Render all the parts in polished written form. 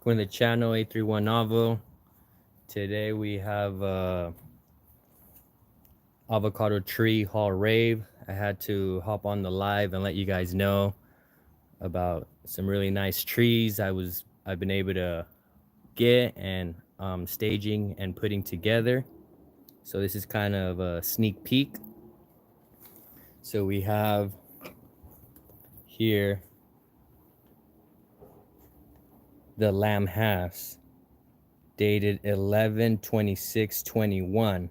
Welcome to the channel, 831 Novel. Today we have avocado tree haul rave. I had to hop on the live and let you guys know about some really nice trees I've been able to get and staging and putting together. So this is kind of a sneak peek. So we have here the lamb house, dated 11/26/21,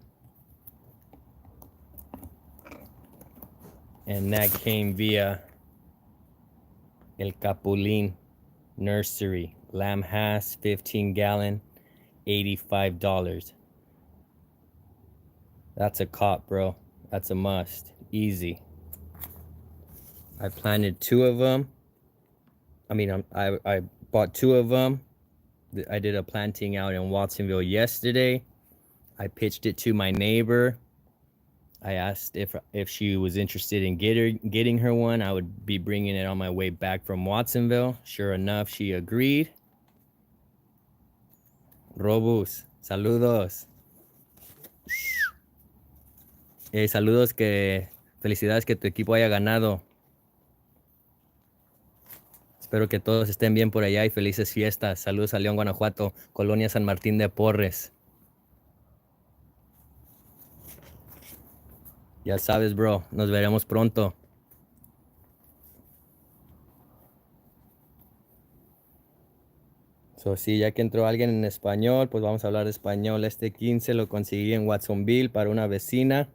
and that came via El Capulín Nursery. Lamb house, 15-gallon, $85. That's a cop, bro. That's a must. Easy. I planted two of them. I bought two of them. I did a planting out in Watsonville yesterday. I pitched it to my neighbor. I asked if she was interested in getting her one. I would be bringing it on my way back from Watsonville. Sure enough, she agreed. Robus, saludos. Saludos, que felicidades que tu equipo haya ganado. Espero que todos estén bien por allá y felices fiestas. Saludos a León, Guanajuato, Colonia San Martín de Porres. Ya sabes, bro, nos veremos pronto. So, sí, ya que entró alguien en español, pues vamos a hablar de español. Este 15 lo conseguí en Watsonville para una vecina.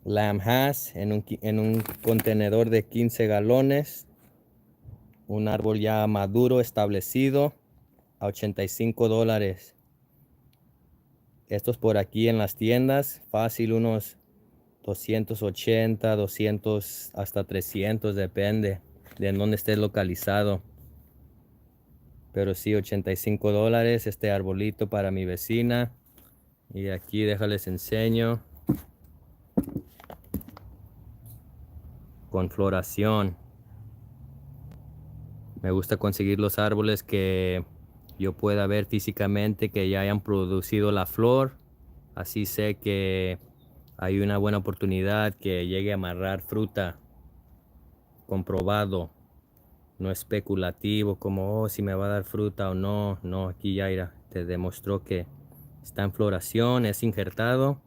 Lamb has en un contenedor de 15 galones. Un árbol ya maduro, establecido, a $85. Estos por aquí en las tiendas, fácil unos 280, 200, hasta 300, depende de en dónde estés localizado. Pero sí, $85 este arbolito para mi vecina. Y aquí déjales enseño. Con floración. Me gusta conseguir los árboles que yo pueda ver físicamente que ya hayan producido la flor. Así sé que hay una buena oportunidad que llegue a amarrar fruta. Comprobado. No especulativo como, si me va a dar fruta o no. No, aquí ya te demostró que está en floración, es injertado.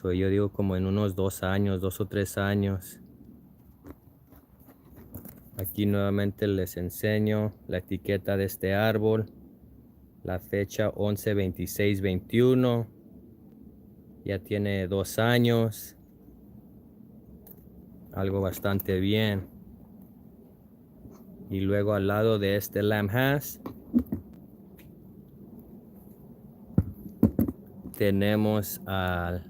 Yo digo como en unos 2 años, 2 o 3 años. Aquí nuevamente les enseño la etiqueta de este árbol. La fecha 11/26/21. Ya tiene 2 años. Algo bastante bien. Y luego al lado de este lamb has tenemos al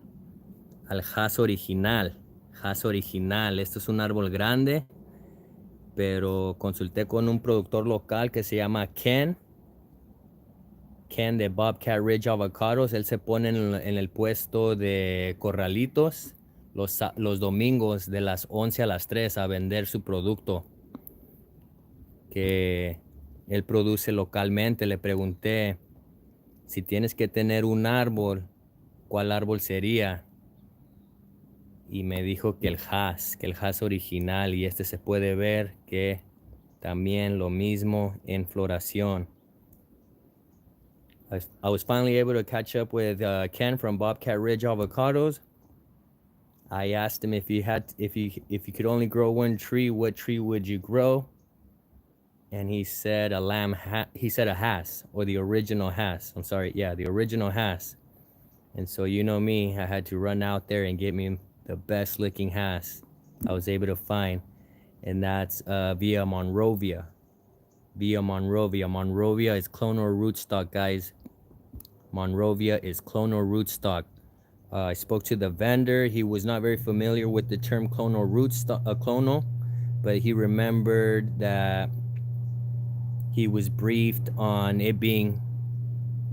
has original. Has original. Esto es un árbol grande, pero consulté con un productor local que se llama Ken de Bobcat Ridge Avocados. Él se pone en el puesto de corralitos los domingos de las 11 a las 3 a vender su producto que él produce localmente. Le pregunté, si tienes que tener un árbol, ¿cuál árbol sería? Y me dijo que el has original, y este se puede ver que también lo mismo en floración. I was finally able to catch up with Ken from Bobcat Ridge Avocados. I asked him if you could only grow one tree, what tree would you grow? And he said he said a has, or the original has. I'm sorry, yeah, the original has. And so you know me, I had to run out there and get me the best looking has I was able to find, and that's via Monrovia. Monrovia is clonal rootstock, guys. Monrovia is clonal rootstock. I spoke to the vendor. He was not very familiar with the term clonal rootstock, clonal, but he remembered that he was briefed on it being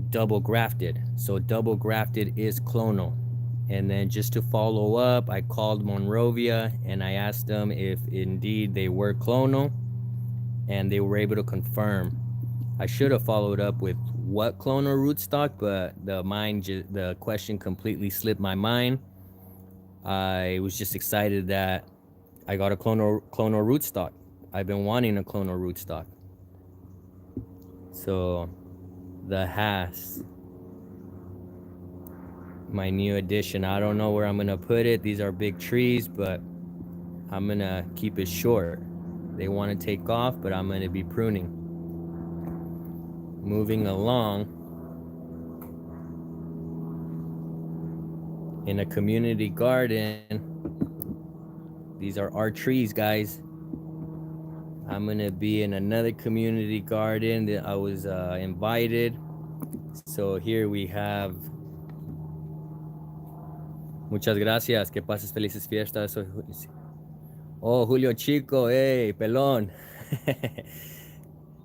double grafted. So double grafted is clonal. And then just to follow up, I called Monrovia and I asked them if indeed they were clonal. and they were able to confirm. I should have followed up with what clone or rootstock, but the question completely slipped my mind. I was just excited that I got a clone or rootstock. I've been wanting a clone or rootstock. So the Hass, my new addition. I don't know where I'm gonna put it. These are big trees, but I'm gonna keep it short. They want to take off, but I'm gonna be pruning. Moving along, in a community garden. These are our trees, guys. I'm gonna be in another community garden that I was invited. So here we have. Muchas gracias. Que pases felices fiestas. Oh, Julio Chico, hey, pelón.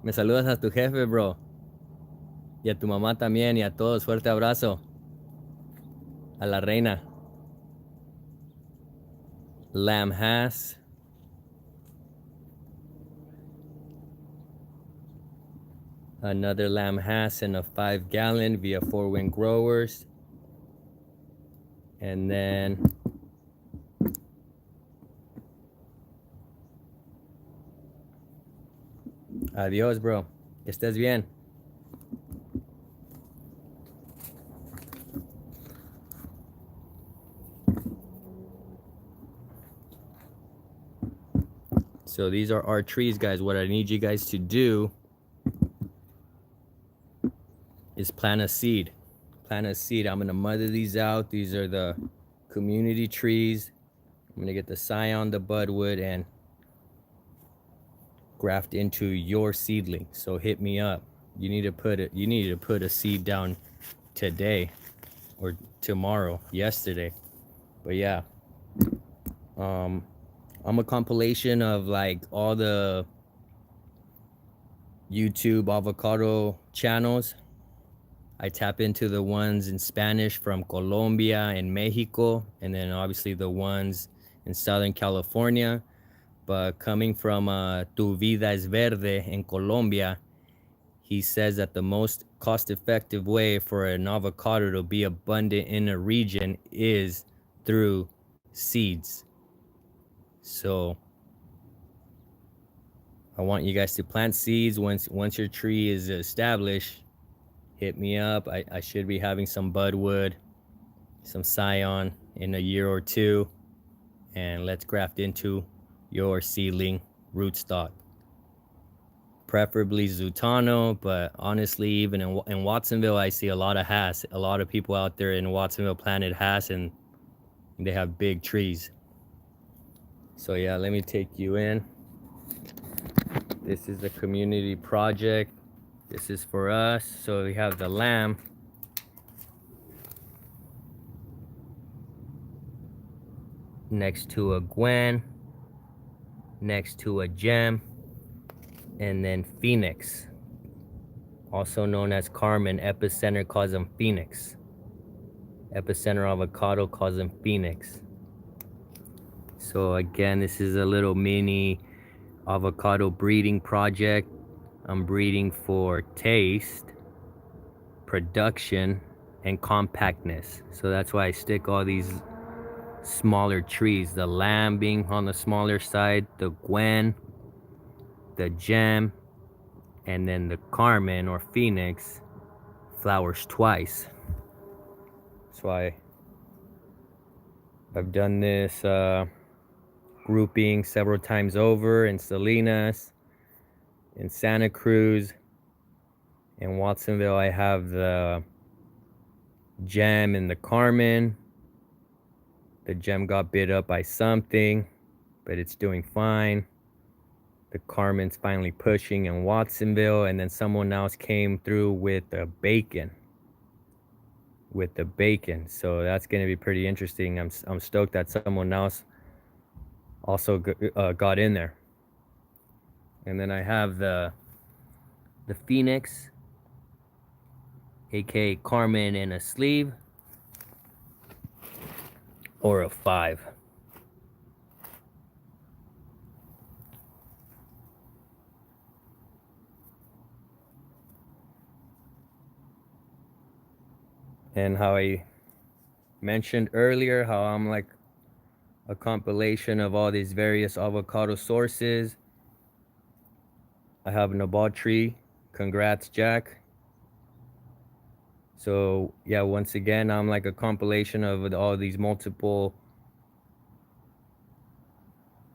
Me saludas a tu jefe, bro. Y a tu mamá también, y a todos. Fuerte abrazo. A la reina. Lamb Hass. Another Lamb Hass in a 5-gallon via 4-wind growers. And then adios, bro. Que estés bien. So these are our trees, guys. What I need you guys to do is plant a seed. Plant a seed. I'm gonna mother these out. These are the community trees. I'm gonna get the scion, the budwood, and graft into your seedling. So hit me up. You need to put a seed down today or tomorrow, yesterday. But yeah, I'm a compilation of like all the YouTube avocado channels. I tap into the ones in Spanish from Colombia and Mexico, and then obviously the ones in Southern California. But coming from Tu Vida es Verde in Colombia, he says that the most cost-effective way for an avocado to be abundant in a region is through seeds. So I want you guys to plant seeds. Once your tree is established, hit me up. I should be having some budwood, some scion in a year or two, and let's graft into your seedling rootstock. Preferably Zutano, but honestly, even in Watsonville, I see a lot of Hass. A lot of people out there in Watsonville planted Hass, and they have big trees. So yeah, let me take you in. This is a community project. This is for us. So we have the lamb. Next to a Gwen. Next to a Gem. And then Phoenix. Also known as Carmen. Epicenter calls them Phoenix. Epicenter Avocado calls them Phoenix. So again, this is a little mini avocado breeding project. I'm breeding for taste, production, and compactness. So that's why I stick all these smaller trees. The lamb being on the smaller side, the Gwen, the Gem, and then the Carmen or Phoenix flowers twice. So I've done this grouping several times over in Salinas, in Santa Cruz. In Watsonville, I have the Gem and the Carmen. The Gem got bit up by something, but it's doing fine. The Carmen's finally pushing in Watsonville, and then someone else came through with the bacon. So that's going to be pretty interesting. I'm stoked that someone else also got in there. And then I have the Phoenix, aka Carmen, in a sleeve or a 5. And how I mentioned earlier, how I'm like a compilation of all these various avocado sources. I have a nabal tree. Congrats, Jack. So yeah, once again, I'm like a compilation of all these multiple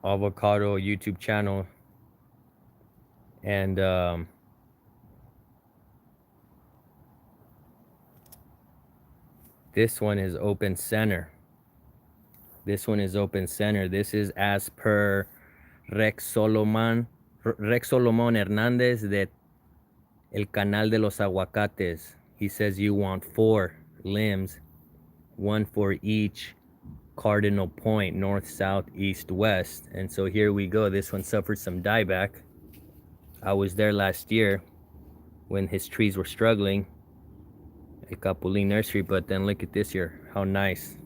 avocado YouTube channel. And this one is open center. This one is open center. This is as per Rex Solomon Hernandez de El Canal de los Aguacates. He says you want 4 limbs, 1 for each cardinal point, north, south, east, west. And so here we go. This one suffered some dieback. I was there last year when his trees were struggling at Capulín Nursery, but then look at this year, how nice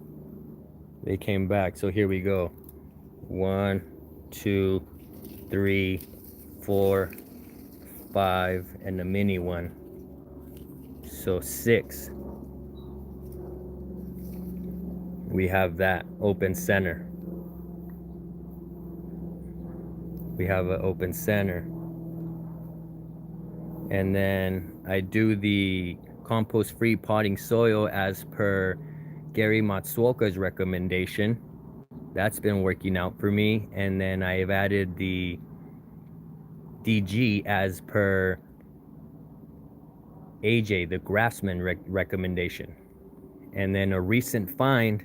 they came back. So here we go. 1, 2, 3, 4, 5, and the mini one. So 6. We have that open center. We have an open center. And then I do the compost-free potting soil as per Gary Matsuoka's recommendation. That's been working out for me. And then I have added the DG as per AJ, the Grassman recommendation. And then a recent find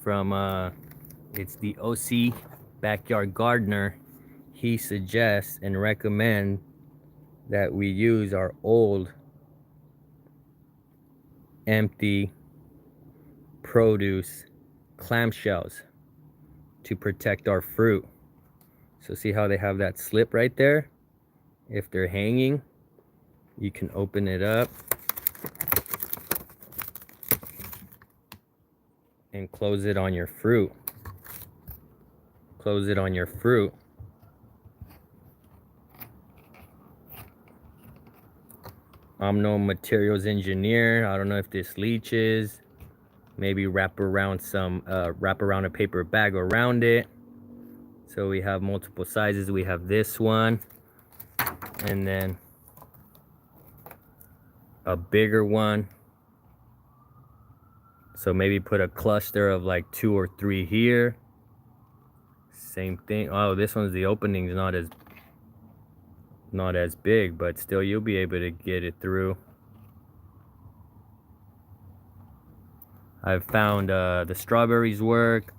from it's the OC Backyard Gardener. He suggests and recommends that we use our old empty produce clamshells to protect our fruit. So see how they have that slip right there? If they're hanging, you can open it up and close it on your fruit. Close it on your fruit. I'm no materials engineer. I don't know if this leaches. Maybe wrap around a paper bag around it. So we have multiple sizes. We have this one, and then a bigger one. So maybe put a cluster of like 2 or 3 here. Same thing. Oh, this one's, the opening's not as big, but still you'll be able to get it through. I've found the strawberries work,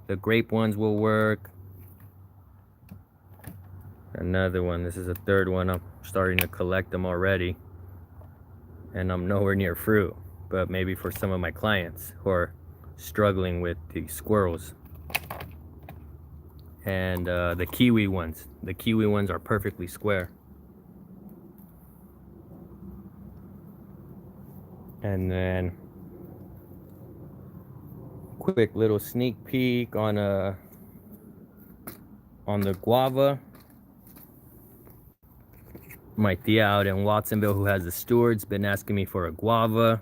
the grape ones will work. Another one, this is a third one. I'm starting to collect them already, and I'm nowhere near fruit, but maybe for some of my clients who are struggling with the squirrels. And the kiwi ones are perfectly square. And then quick little sneak peek on the guava. My tia out in Watsonville, who has the stewards, been asking me for a guava.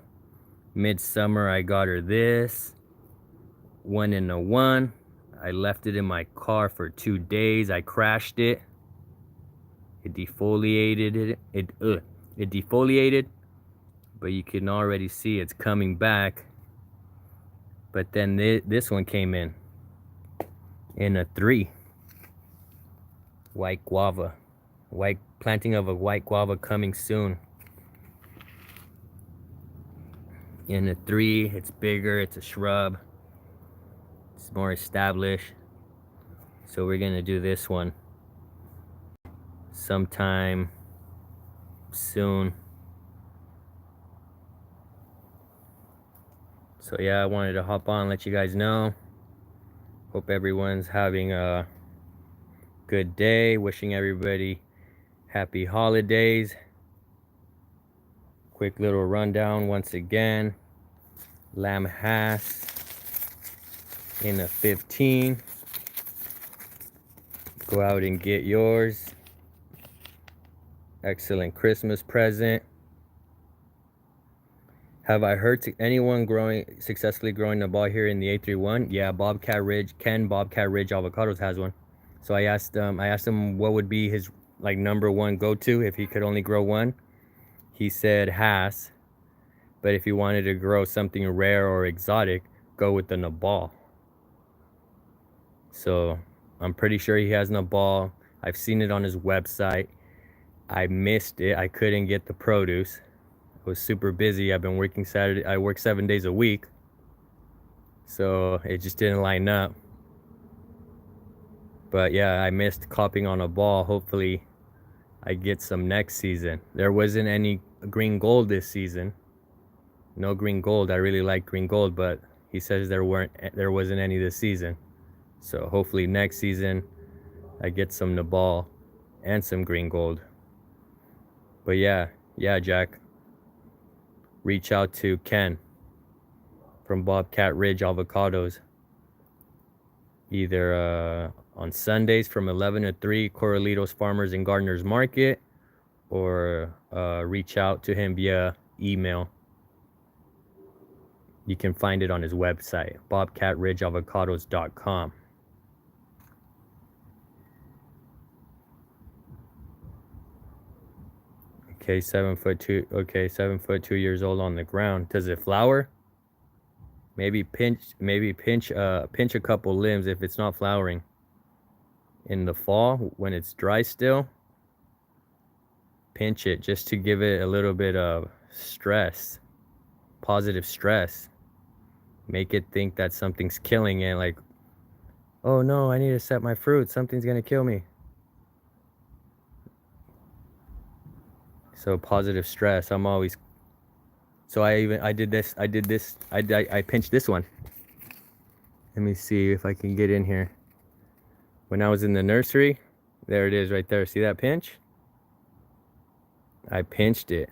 Midsummer I got her this 1 in a 1. I left it in my car for 2 days. I crashed it. It defoliated. It defoliated, but you can already see it's coming back. But then this one came in a 3. White guava. White planting of a white guava coming soon. In a 3, it's bigger, it's a shrub. It's more established. So we're gonna do this one sometime soon. So yeah, I wanted to hop on, let you guys know. Hope everyone's having a good day. Wishing everybody happy holidays. Quick little rundown once again. Lamb Hass in a 15. Go out and get yours. Excellent Christmas present. Have I heard anyone successfully growing the ball here in the 831? Yeah, Bobcat Ridge Avocados has one. So I asked him what would be his like #1 go-to if he could only grow one. He said Hass, but if you wanted to grow something rare or exotic, go with the Nabal. So I'm pretty sure he has Nabal. I've seen it on his website. I missed it. I couldn't get the produce. I was super busy. I've been working Saturday. I work 7 days a week. So it just didn't line up. But yeah, I missed copping on a ball. Hopefully I get some next season. There wasn't any green gold this season. No green gold. I really like green gold, but he says there wasn't any this season. So hopefully next season I get some Nabal and some green gold. But yeah, Jack. Reach out to Ken from Bobcat Ridge Avocados. Either on Sundays from 11 to 3, Corralitos Farmers and Gardeners Market, or reach out to him via email. You can find it on his website, bobcatridgeavocados.com. Okay, 7'2". Okay, 7'2" on the ground. Does it flower? Maybe pinch a couple limbs if it's not flowering. In the fall, when it's dry still, pinch it just to give it a little bit of stress, positive stress. Make it think that something's killing it, like, oh no, I need to set my fruit, something's gonna kill me. So positive stress. I'm always, so I pinched this one. Let me see if I can get in here. When I was in the nursery, there it is right there. See that pinch? I pinched it.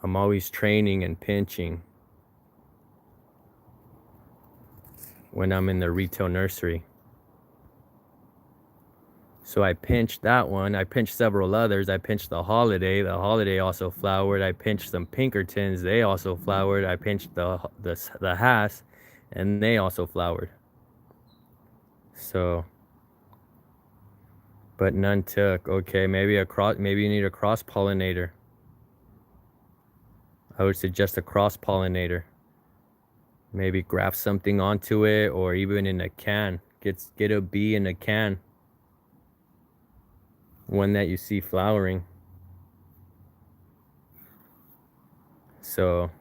I'm always training and pinching when I'm in the retail nursery. So I pinched that one. I pinched several others. I pinched the Holiday. The Holiday also flowered. I pinched some Pinkertons. They also flowered. I pinched the Hass, and they also flowered. So, but none took. Okay, maybe you need a cross pollinator. I would suggest a cross pollinator. Maybe graft something onto it, or even in a can. Get a bee in a can. One that you see flowering. So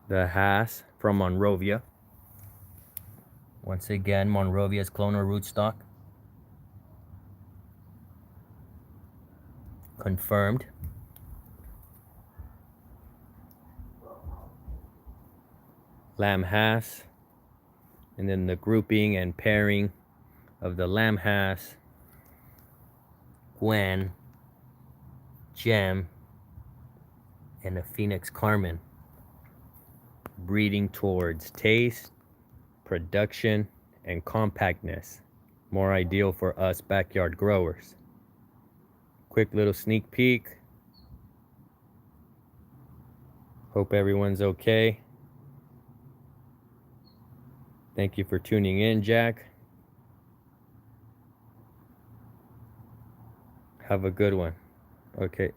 the Hass from Monrovia. Once again, Monrovia's clonal rootstock. Confirmed. Lamb Hass. And then the grouping and pairing of the Lamb Hass, Gwen, Gem, and a Phoenix Carmen. Breeding towards taste, production, and compactness. More ideal for us backyard growers. Quick little sneak peek. Hope everyone's okay. Thank you for tuning in, Jack. Have a good one. Okay.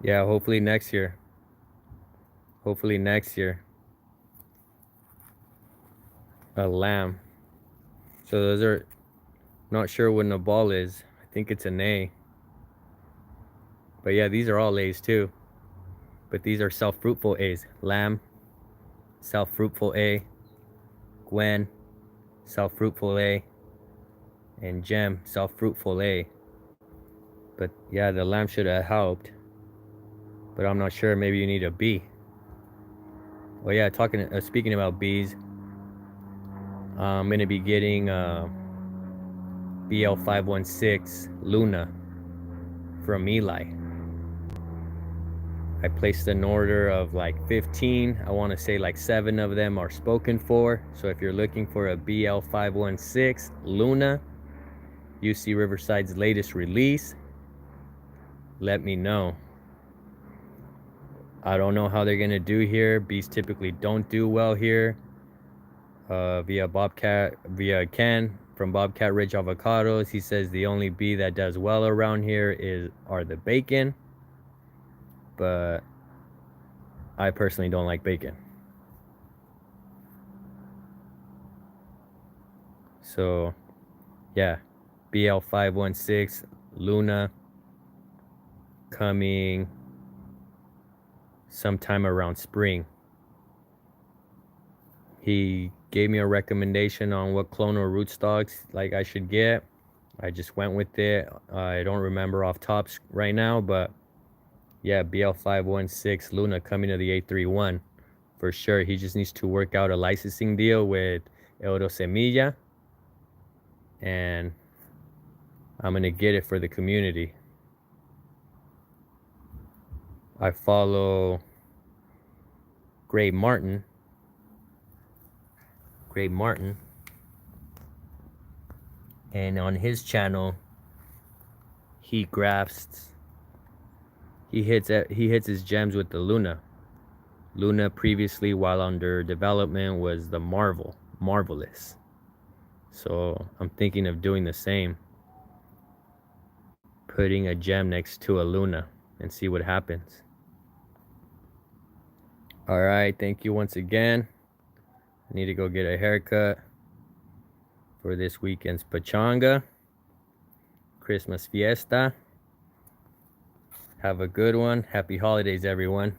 Yeah, hopefully next year. Hopefully next year. A lamb. So those are, not sure what Nabal is. I think it's an A. But yeah, these are all A's too. But these are self-fruitful A's. Lamb, self-fruitful A. Gwen, self-fruitful A. And Gem, self-fruitful A. But yeah, the lamb should have helped. But I'm not sure. Maybe you need a B. Oh yeah, speaking about bees, I'm gonna be getting BL516 Luna from Eli. I placed an order of like 15. I want to say like 7 of them are spoken for. So if you're looking for a BL516 Luna, UC Riverside's latest release, let me know. I don't know how they're gonna do here. Bees typically don't do well here. Via Ken from Bobcat Ridge Avocados, he says the only bee that does well around here are the bacon, but I personally don't like bacon. So yeah, BL516 Luna coming sometime around spring. He gave me a recommendation on what clonal rootstocks like I should get. I just went with it. I don't remember off tops right now, but yeah, BL516 Luna coming to the 831 for sure. He just needs to work out a licensing deal with Eurosemilla, and I'm gonna get it for the community. I follow Grave Martin, and on his channel, he grafts. He hits his gems with the Luna. Luna previously, while under development, was the Marvelous. So I'm thinking of doing the same. Putting a gem next to a Luna and see what happens. All right, thank you once again. I need to go get a haircut for this weekend's pachanga, Christmas fiesta. Have a good one. Happy holidays, everyone.